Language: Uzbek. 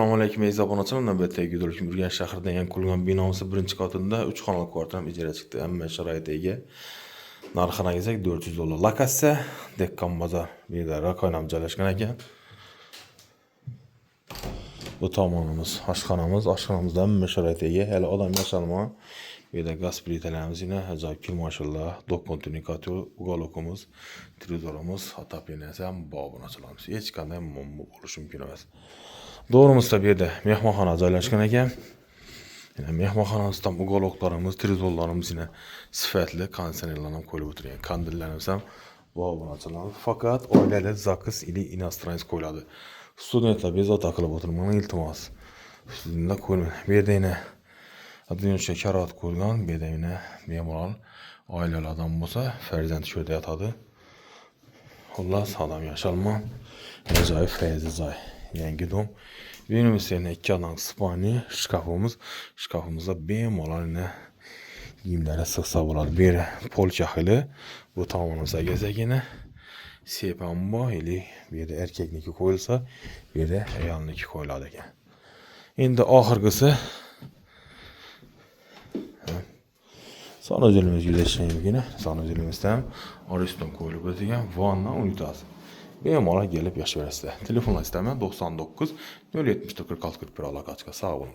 Assalomu alaykum aziz obunachilar. Navbatdagi videoda Urganch shahrida yangi qurilgan binomizning birinchi qavatida 3 xonali kvartiram ijara chiqdi. Hamma sharoitiga ega. Narxini aytsak $400. Lokatsiya Dekkan bozor. Bu yerda rakonam joylashgan ekan. Bu tomonimiz oshxonamiz. Oshxonamizda hamma sharoitiga ega. Hali odam yashalmagan. Bu yerda gaz plitalarimiz yana ajoyib mashallah. Dokon tunikatu, uголокimiz, televizorimiz, отоплениyasi ham bor obunachilarimiz. Hech qanday muammo bo'lishi mumkin emas. Doğrumuzda bir yerda mehmonxona joylashgan ekan. Yine mehmonxonamizda uголокlarimiz, televizorlarimiz yine sifatli konditsionerlar ham qo'yilib o'tirgan. Kandillarimiz ham bor obunachilarimiz. Faqat oilali zakaz ili inostraniz qo'yiladi. Studentlar bezovta qilib o'tirmang, iltimos. Studentlar qo'yilmaydi. Bu yerda yine adliyoshga karat qo'yilgan, bu yerda yine bemalol oilali odam bo'lsa, farzand shu yerda yotadi. Xullas, odam yashalma. Ajoyib fayzi joy. Yangi dom. Benim senin 2 adam spani şkafımız. Şkafımızda bemalol kiyimlere sıksa bo'ladi. Bir polka xili. Bu tomonimizda gezagini. Sepan bor, ili bu yerda erkakniki qo'yilsa, bu yerda ayolniki qo'yiladi ekan. Endi oxirgisi sanuzilimiz yuzashgan. Sanuzilimizda ham oriston qo'yilib o'tilgan vanna unitasi. Bemalol gelip yaşayabilirsiniz. Telefonla istemen 99 074 46 41 aloqaga. Sağ olun.